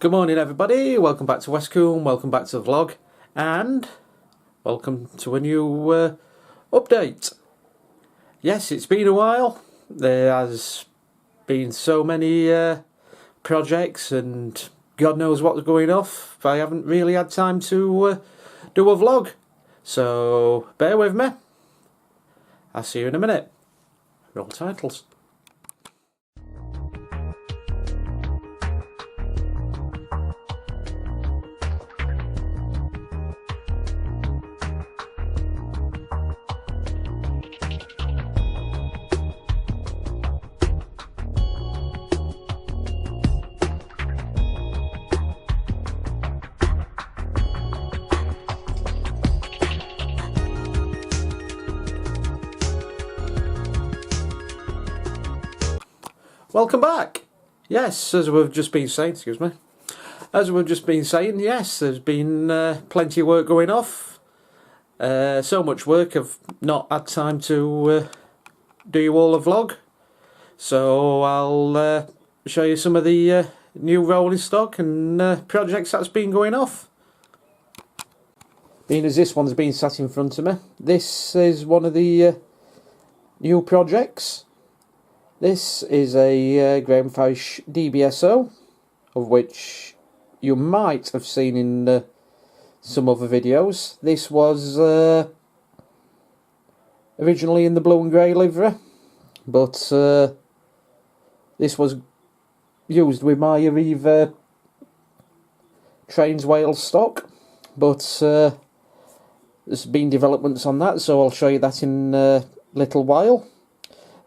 Good morning everybody, welcome back to West Coombe, welcome back to the vlog, and welcome to a new update. Yes, it's been a while. There has been so many projects and God knows what's going off. I haven't really had time to do a vlog, so bear with me. I'll see you in a minute. Roll titles. Welcome back. Yes, as we've just been saying, yes, there's been plenty of work going off. So much work I've not had time to do you all a vlog. So I'll show you some of the new rolling stock and projects that's been going off. Being as this one's been sat in front of me, this is one of the new projects. This is a Graham Farish DBSO, of which you might have seen in some other videos. This was originally in the blue and grey livery, but this was used with my Arriva Trains Wales stock, but there's been developments on that, so I'll show you that in a little while.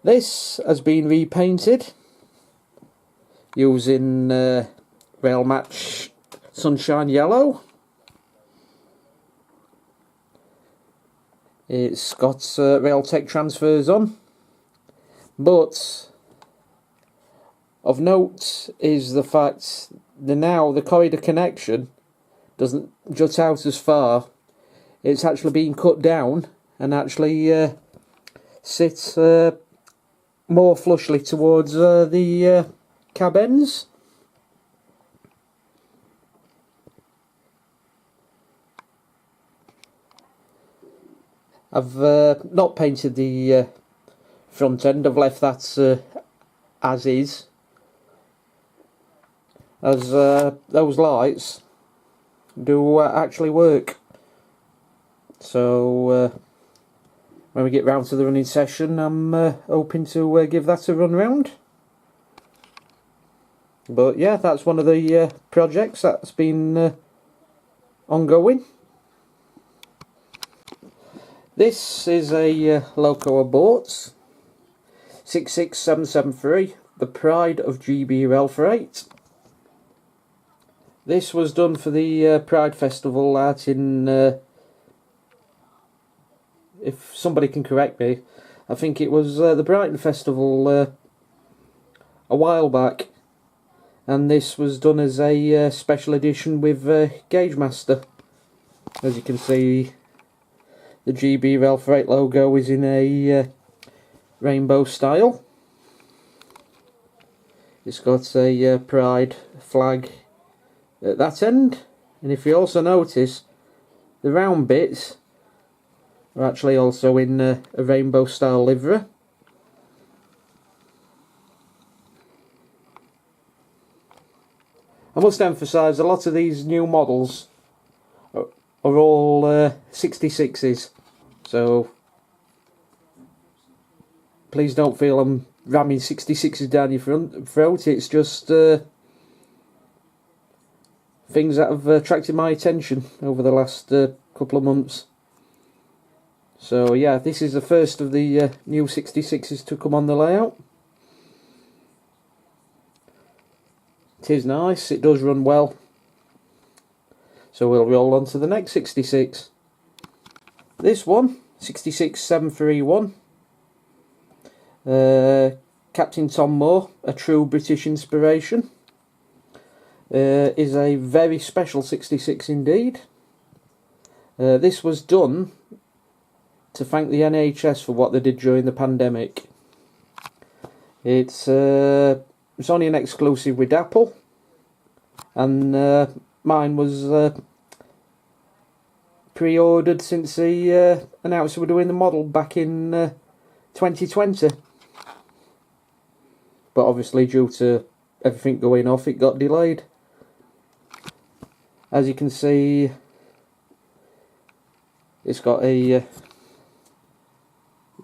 This has been repainted using Rail Match Sunshine Yellow. It's got Rail Tech transfers on, but of note is the fact that now the corridor connection doesn't jut out as far. It's actually been cut down and actually sits more flushly towards the cab ends. I've not painted the front end, I've left that as is, as those lights do actually work. So when we get round to the running session, I'm hoping to give that a run round. But yeah, that's one of the projects that's been ongoing. This is a loco I bought, 66773, the Pride of GB Rail Freight. This was done for the Pride Festival out in if somebody can correct me, I think it was the Brighton Festival a while back, and this was done as a special edition with Gauge Master. As you can see, the GB Rail Freight logo is in a rainbow style. It's got a Pride flag at that end, and if you also notice, the round bits are actually also in a rainbow style livery. I must emphasise a lot of these new models are all 66s, so please don't feel I'm ramming 66s down your throat. It's just things that have attracted my attention over the last couple of months. So yeah, this is the first of the new 66s to come on the layout. It is nice, it does run well. So we'll roll on to the next 66. This one, 66731. Captain Tom Moore, a true British inspiration. Is a very special 66 indeed. This was done to thank the NHS for what they did during the pandemic. It's only an exclusive with Apple, and mine was pre-ordered since he announced we were doing the model back in 2020. But obviously due to everything going off, it got delayed. As you can see, it's got a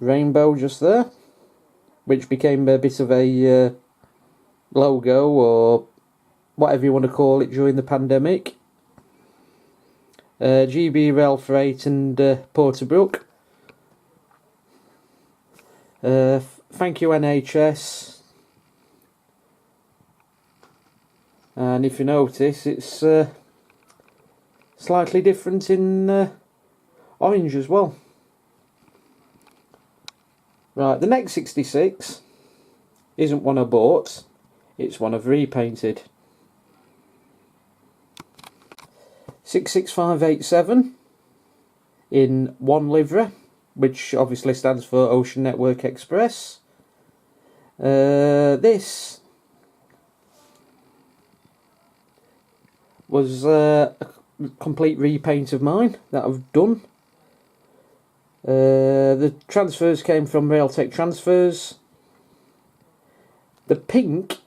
rainbow just there, which became a bit of a logo or whatever you want to call it during the pandemic. GB Rail Freight and Porterbrook. Thank you NHS. And if you notice, it's slightly different in orange as well. Right, the next 66 isn't one I bought, it's one I've repainted. 66587 in one livery, which obviously stands for Ocean Network Express. This was a complete repaint of mine that I've done. The transfers came from Railtech Transfers. The pink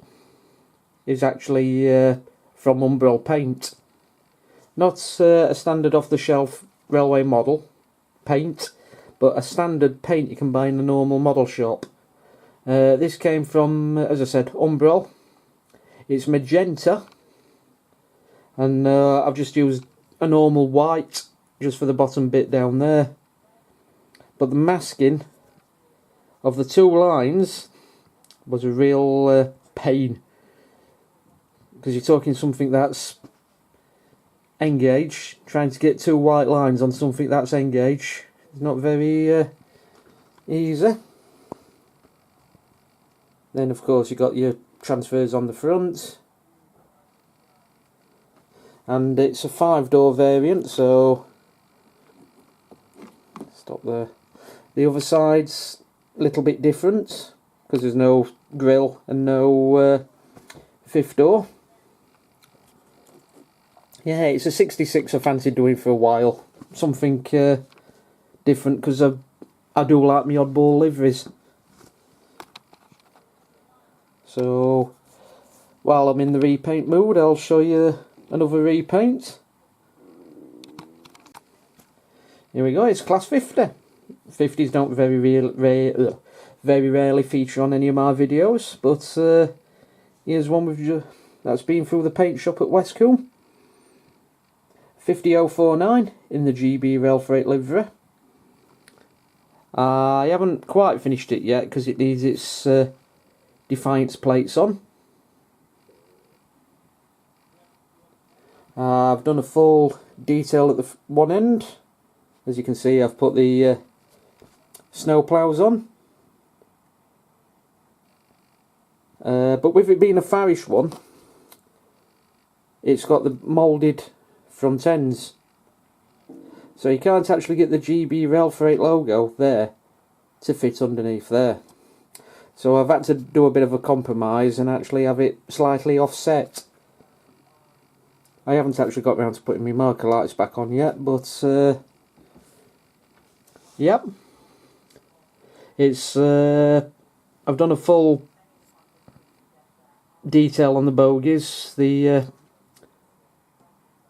is actually from Umbrel Paint. Not a standard off-the-shelf railway model paint, but a standard paint you can buy in a normal model shop. This came from, as I said, Umbrel. It's magenta, and I've just used a normal white just for the bottom bit down there. But the masking of the two lines was a real pain, because you're talking something that's engage, trying to get two white lines on something that's engage. It's not very easy. Then of course you got your transfers on the front, and it's a 5-door variant, so stop there. The other side's a little bit different because there's no grille and no 5th door. Yeah, it's a 66 I fancied doing for a while. Something different, because I do like my oddball liveries. So, while I'm in the repaint mood, I'll show you another repaint. Here we go, it's class 50. 50s don't very rarely feature on any of my videos, but here's one that's been through the paint shop at Westcombe. 50049 in the GB Rail Freight livery. I haven't quite finished it yet because it needs its Defiance plates on. I've done a full detail at the one end. As you can see, I've put the snow ploughs on. But with it being a Farish one, it's got the moulded front ends, so you can't actually get the GB Rail Freight logo there to fit underneath there. So I've had to do a bit of a compromise and actually have it slightly offset. I haven't actually got around to putting my marker lights back on yet, but yep, it's I've done a full detail on the bogies, the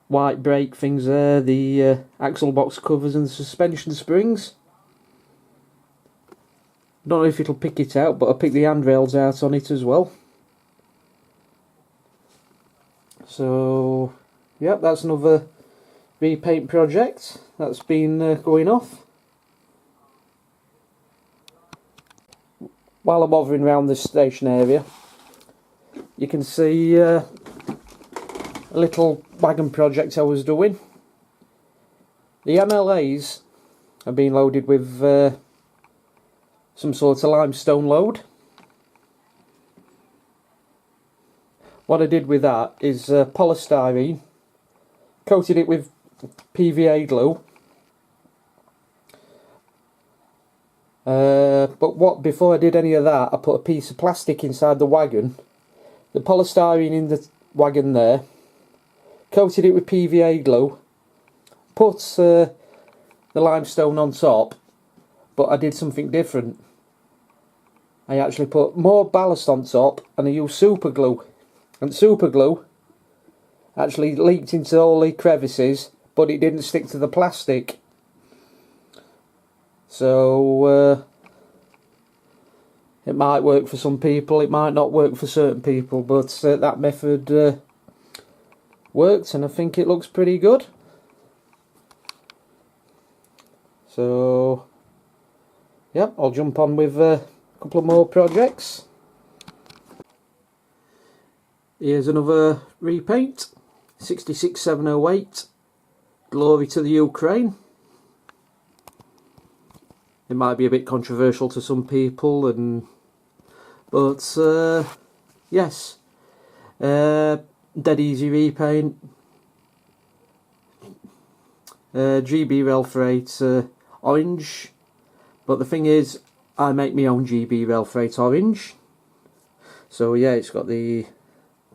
white brake things there, the axle box covers and the suspension springs. Don't know if it'll pick it out, but I picked the handrails out on it as well. So, yep, that's another repaint project that's been going off. While I'm hovering around this station area, you can see a little wagon project I was doing. The MLAs have been loaded with some sort of limestone load. What I did with that is polystyrene, coated it with PVA glue. But before I did any of that, I put a piece of plastic inside the wagon. The polystyrene in the wagon there, coated it with PVA glue, put the limestone on top, but I did something different. I actually put more ballast on top and I used super glue. And super glue actually leaked into all the crevices, but it didn't stick to the plastic. So it might work for some people, it might not work for certain people, but that method worked, and I think it looks pretty good. So yep, I'll jump on with a couple of more projects. Here's another repaint, 66708, Glory to the Ukraine. It might be a bit controversial to some people, but yes, dead easy repaint. GB Rail Freight orange, but the thing is, I make my own GB Rail Freight orange. So yeah, it's got the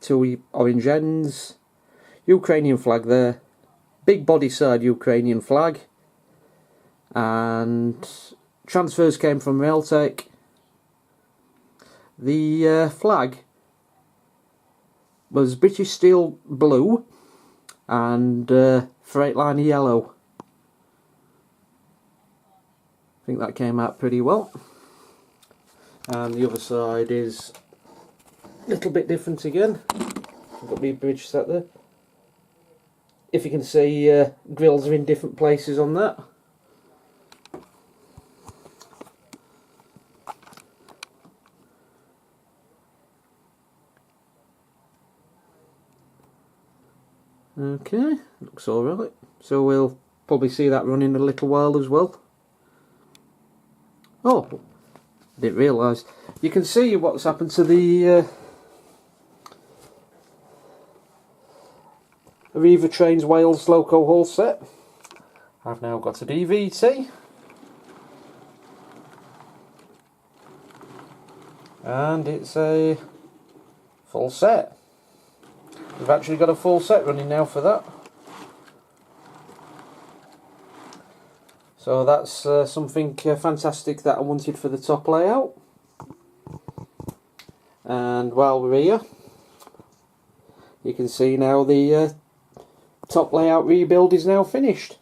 two orange ends, Ukrainian flag there, big body side Ukrainian flag, and transfers came from Railtech. The flag was British Steel blue and Freightliner yellow. I think that came out pretty well. And the other side is a little bit different again. I've got my bridge set there. If you can see, grills are in different places on that. Okay, looks alright. So we'll probably see that run in a little while as well. Oh, I didn't realise. You can see what's happened to the Arriva Trains Wales Loco Hull set. I've now got a DVT. And it's a full set. We've actually got a full set running now for that. So that's something fantastic that I wanted for the top layout. And while we're here, you can see now the top layout rebuild is now finished.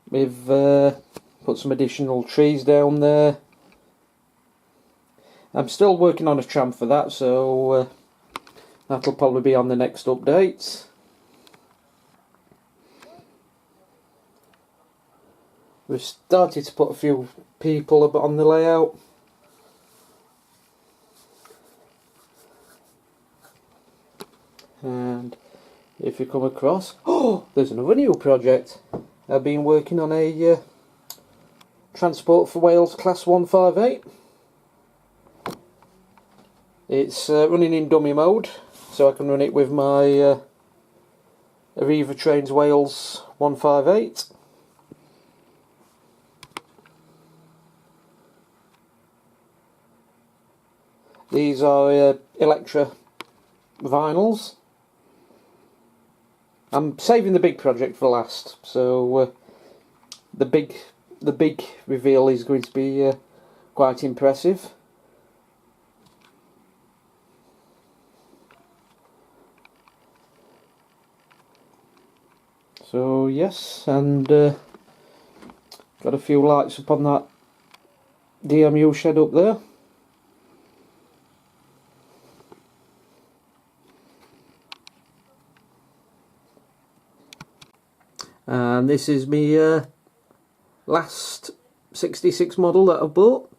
We've put some additional trees down there. I'm still working on a tram for that, so that'll probably be on the next update. We've started to put a few people on the layout. And if you come across, oh, there's another new project. I've been working on a Transport for Wales Class 158. It's running in dummy mode, so I can run it with my Arriva Trains Wales 158. These are Electra vinyls. I'm saving the big project for last, so the big reveal is going to be quite impressive. So yes, and got a few lights up on that DMU shed up there. And this is my last 66 model that I bought.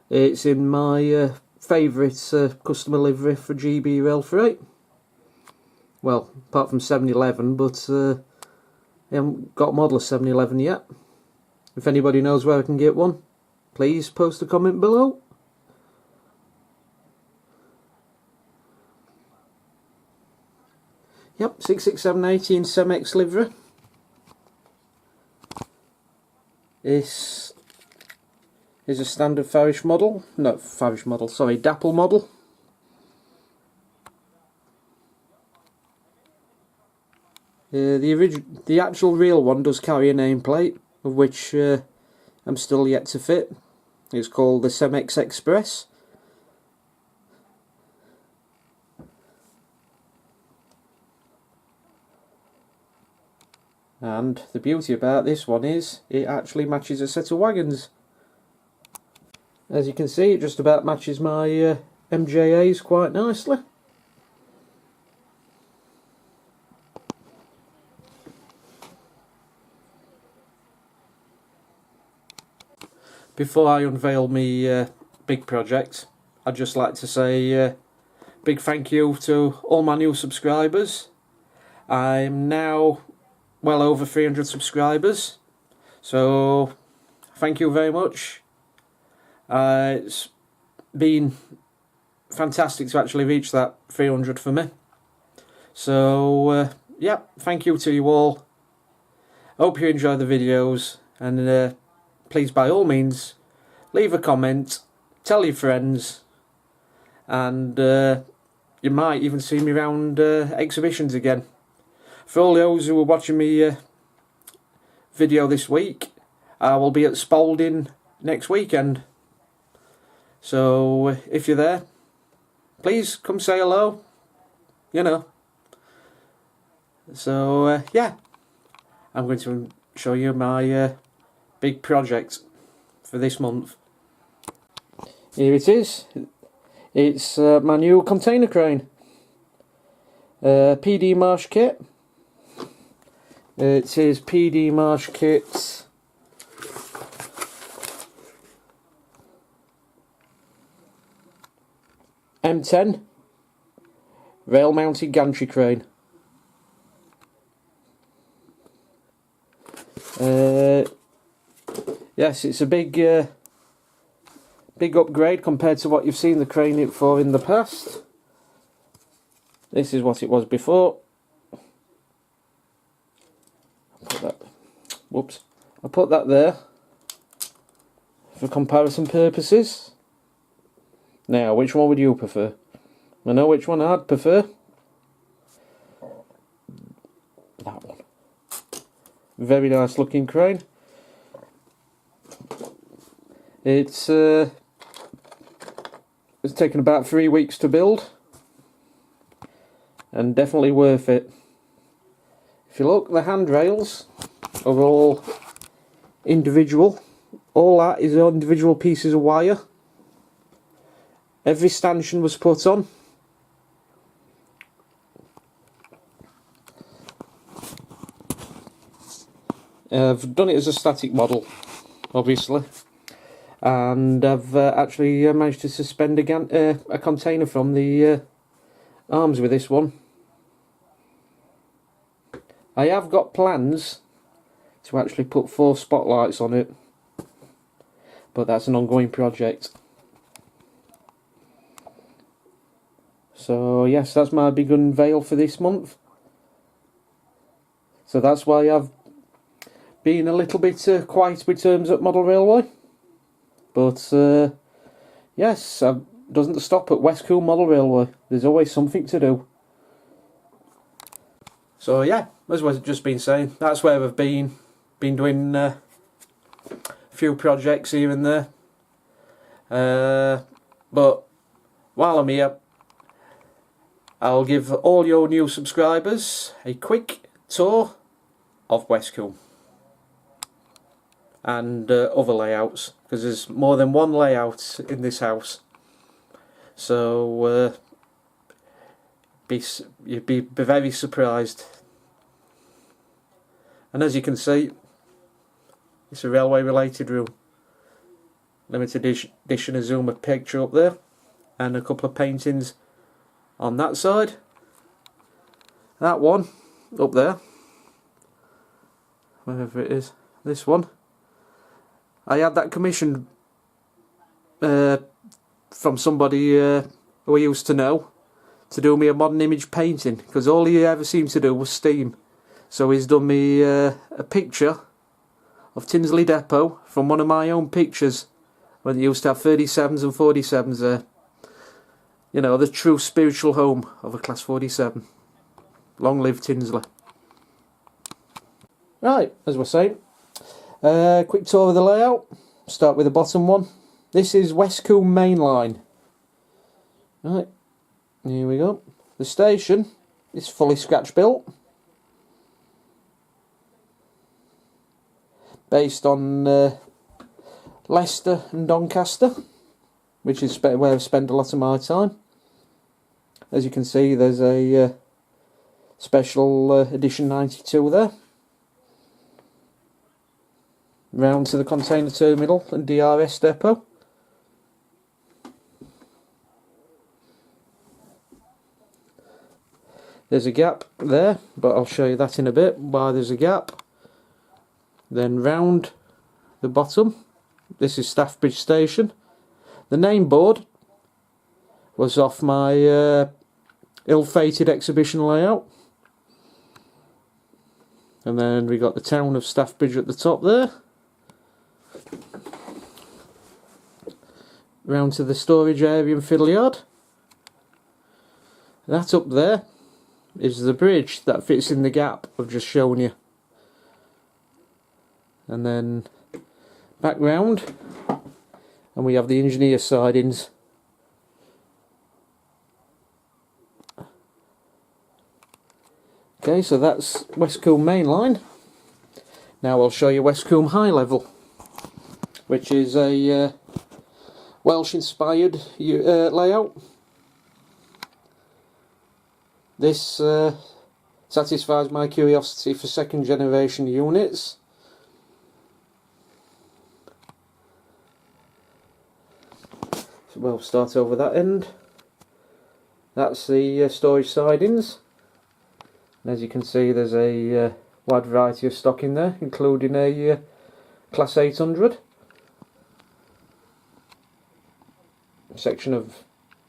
It's in my favourite customer livery for GB Rail Freight. Well, apart from 711, but I haven't got a model of 711 yet. If anybody knows where I can get one, please post a comment below. Yep, 66780 in Cemex livery. It's is a standard Farish model, not Farish model, sorry, Dapple model. The actual real one does carry a nameplate, of which I'm still yet to fit. It's called the Cemex Express. And the beauty about this one is it actually matches a set of wagons. As you can see, it just about matches my MJAs quite nicely. Before I unveil my big project, I'd just like to say big thank you to all my new subscribers. I'm now well over 300 subscribers, so thank you very much. It's been fantastic to actually reach that 300 for me. So yeah, thank you to you all. Hope you enjoy the videos, and please by all means leave a comment, tell your friends, and you might even see me around exhibitions again. For all those who are watching me video this week, I will be at Spalding next weekend. So if you're there, please come say hello, you know. So yeah, I'm going to show you my big project for this month. Here it is. It's my new container crane. PD Marsh kit. It is PD Marsh kit M10 rail mounted gantry crane. Yes, it's a big upgrade compared to what you've seen the crane for in the past. This is what it was before. I'll put that there for comparison purposes. Now, which one would you prefer? I know which one I'd prefer. That one. Very nice looking crane. It's taken about 3 weeks to build, and definitely worth it. If you look, the handrails are all individual. All that is individual pieces of wire. Every stanchion was put on. I've done it as a static model, obviously, and I've actually managed to suspend a container from the arms with this one. I have got plans to actually put 4 spotlights on it, but that's an ongoing project. So yes, that's my big unveil for this month. So that's why I've been a little bit quiet with terms at Model Railway. But yes, it doesn't stop at West Coombe Model Railway. There's always something to do. So yeah, as I've just been saying, that's where I've been doing a few projects here and there. But while I'm here, I'll give all your new subscribers a quick tour of West Coombe and other layouts, because there's more than one layout in this house. So you'd be very surprised. And as you can see, it's a railway related room. Limited edition Azuma picture up there, and a couple of paintings on that side. That one up there, wherever it is, this one, I had that commissioned from somebody who I used to know to do me a modern image painting, because all he ever seemed to do was steam. So he's done me a picture of Tinsley Depot from one of my own pictures when they used to have 37s and 47s there. You know, the true spiritual home of a Class 47. Long live Tinsley. Right, as we're saying, quick tour of the layout. Start with the bottom one. This is West Combe main line. Right, here we go. The station is fully scratch built, based on Leicester and Doncaster, which is where I've spent a lot of my time. As you can see, there's a special edition 92 there. Round to the container terminal and DRS depot. There's a gap there, but I'll show you that in a bit, why there's a gap. Then round the bottom, this is Staffbridge Station. The name board was off my ill-fated exhibition layout. And then we got the town of Staffbridge at the top there. Round to the storage area and fiddle yard. That up there is the bridge that fits in the gap I've just shown you. And then back round, and we have the engineer sidings. Okay, so that's West Combe main line. Now I'll show you West Combe high level, which is a Welsh inspired layout. This satisfies my curiosity for second generation units. So we'll start over that end. That's the storage sidings. And as you can see, there's a wide variety of stock in there, including a Class 800. Section of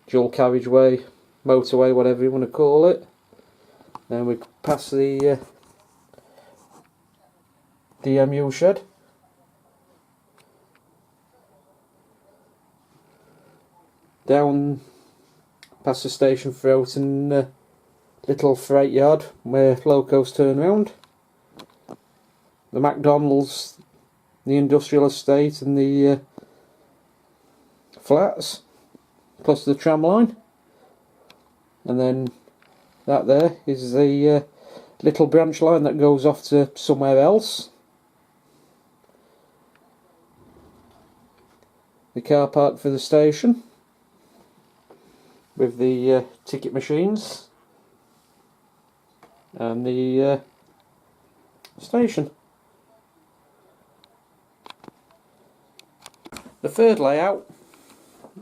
dual carriageway, motorway, whatever you want to call it. Then we pass the DMU shed. Down past the station throat and little freight yard where locos turn round. The McDonald's, the industrial estate and the flats, plus the tram line. And then that there is the little branch line that goes off to somewhere else. The car park for the station with the ticket machines and the station. The third layout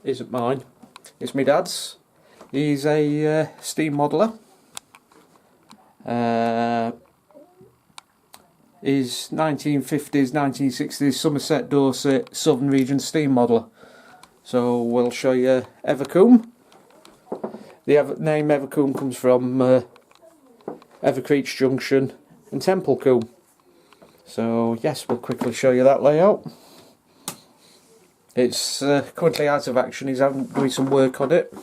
isn't mine, it's my dad's. He's a steam modeller. He's 1950s, 1960s Somerset, Dorset, Southern Region steam modeller. So we'll show you Evercombe. The name Evercombe comes from Evercreech Junction and Templecombe. So yes, we'll quickly show you that layout. It's currently out of action. He's doing some work on it.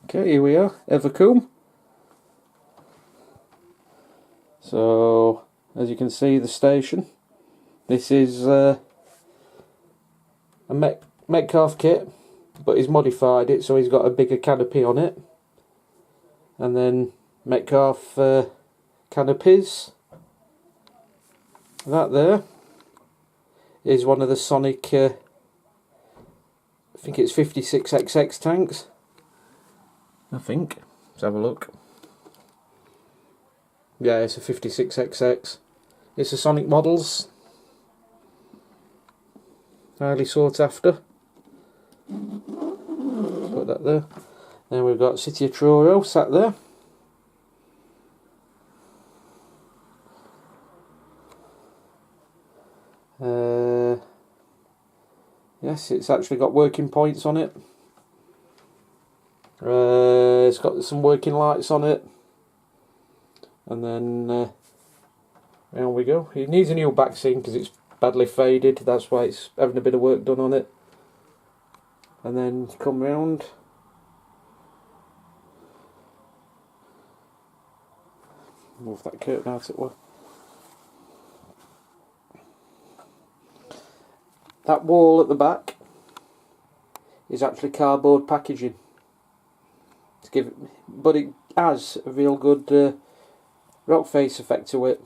Okay, here we are, Evercombe. So, as you can see, the station. This is a Metcalfe kit, but he's modified it so he's got a bigger canopy on it. And then Metcalfe canopies. That there is one of the Sonic, I think it's 56XX tanks. I think. Let's have a look. Yeah, it's a 56XX. It's a Sonic models. Highly sought after. Put that there. Then we've got City of Truro sat there. Yes, it's actually got working points on it. It's got some working lights on it. And then there we go. It needs a new back scene because it's badly faded, that's why it's having a bit of work done on it. And then come round, move that curtain out it way. That wall at the back is actually cardboard packaging to give it, but it has a real good rock face effect to it.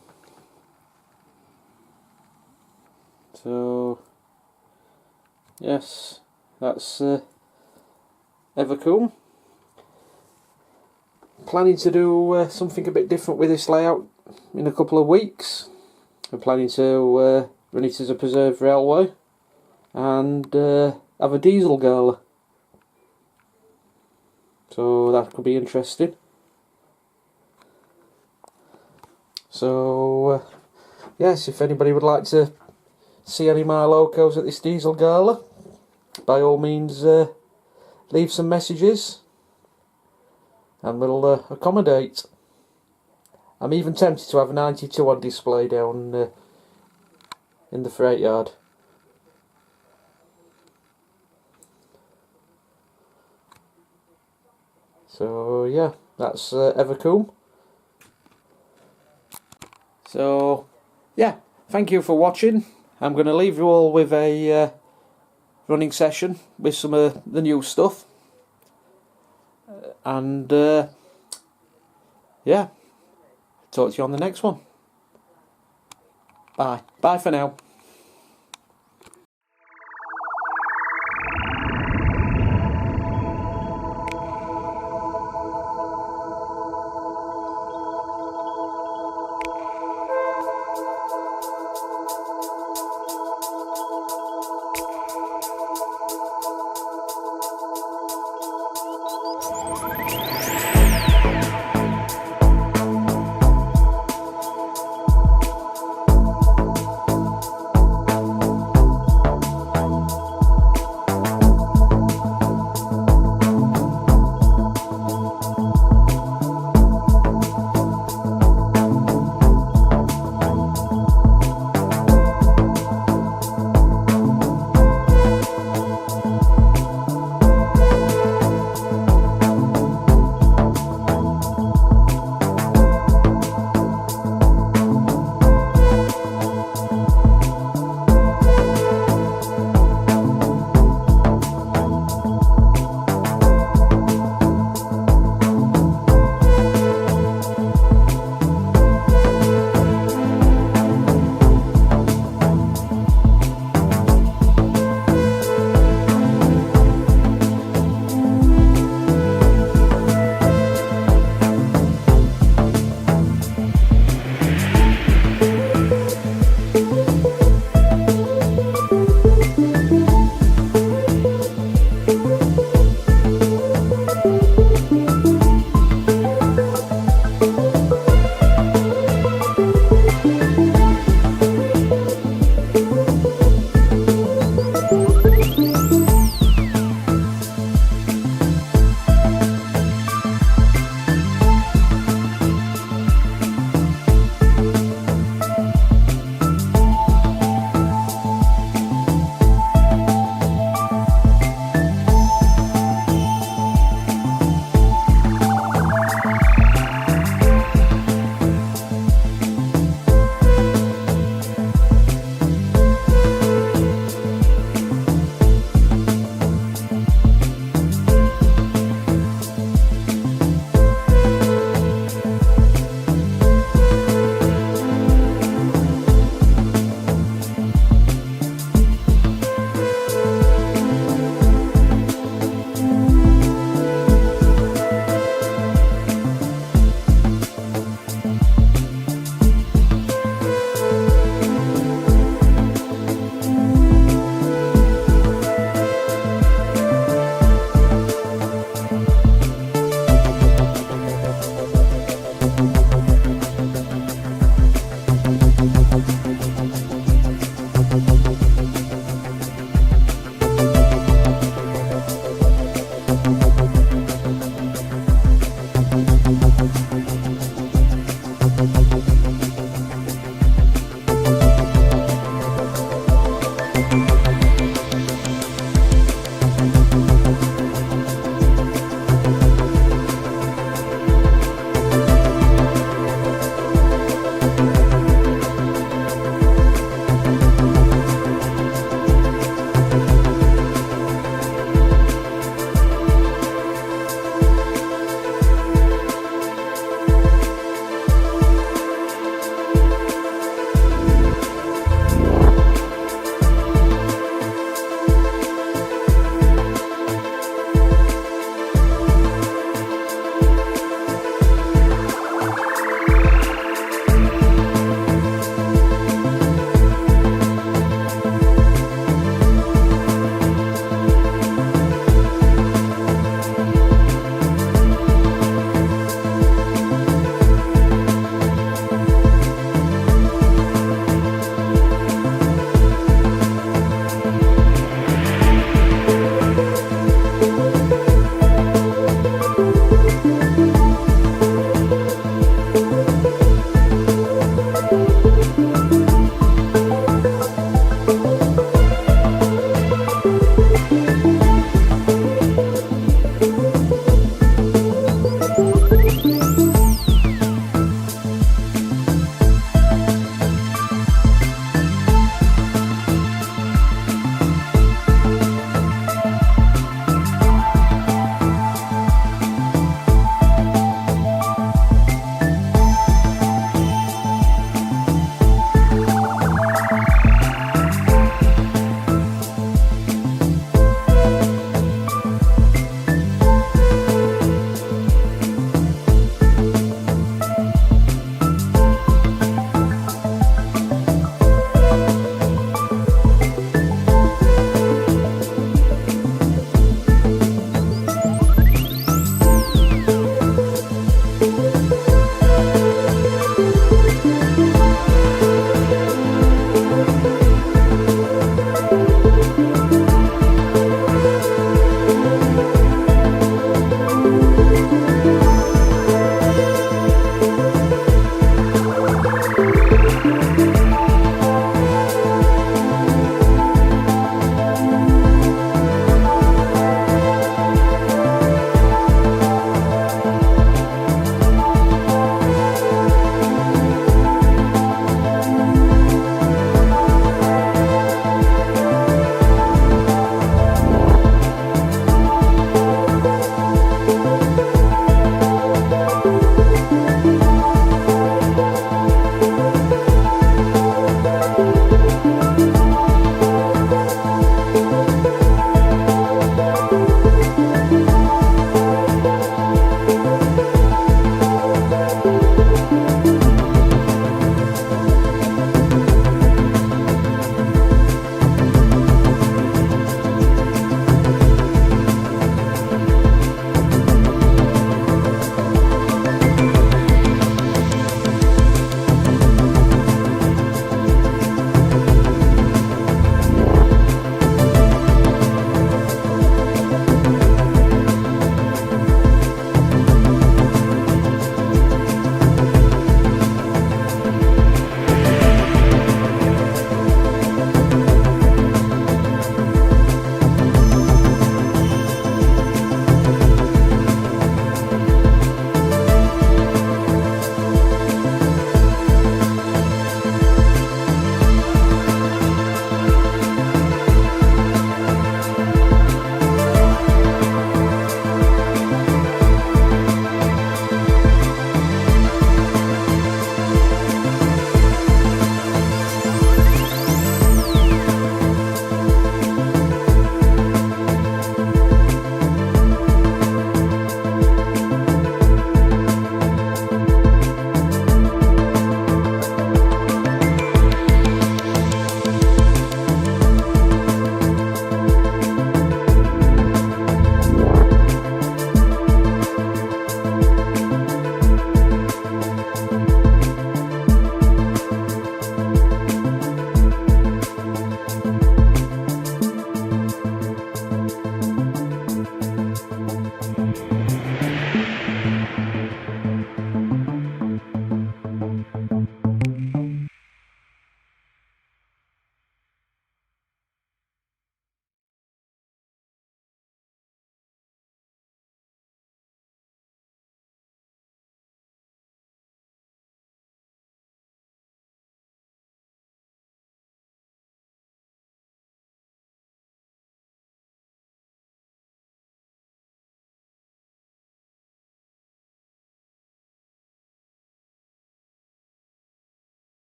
So yes, that's ever cool. Planning to do something a bit different with this layout in a couple of weeks. I'm planning to run it as a preserved railway and have a diesel girl. So that could be interesting. So yes, if anybody would like to see any of my locos at this diesel girl, by all means leave some messages and we'll accommodate. I'm even tempted to have a 92 on display down in the freight yard. So yeah, that's ever cool. So yeah, thank you for watching. I'm going to leave you all with a running session with some of the new stuff. And yeah, talk to you on the next one. Bye. Bye for now.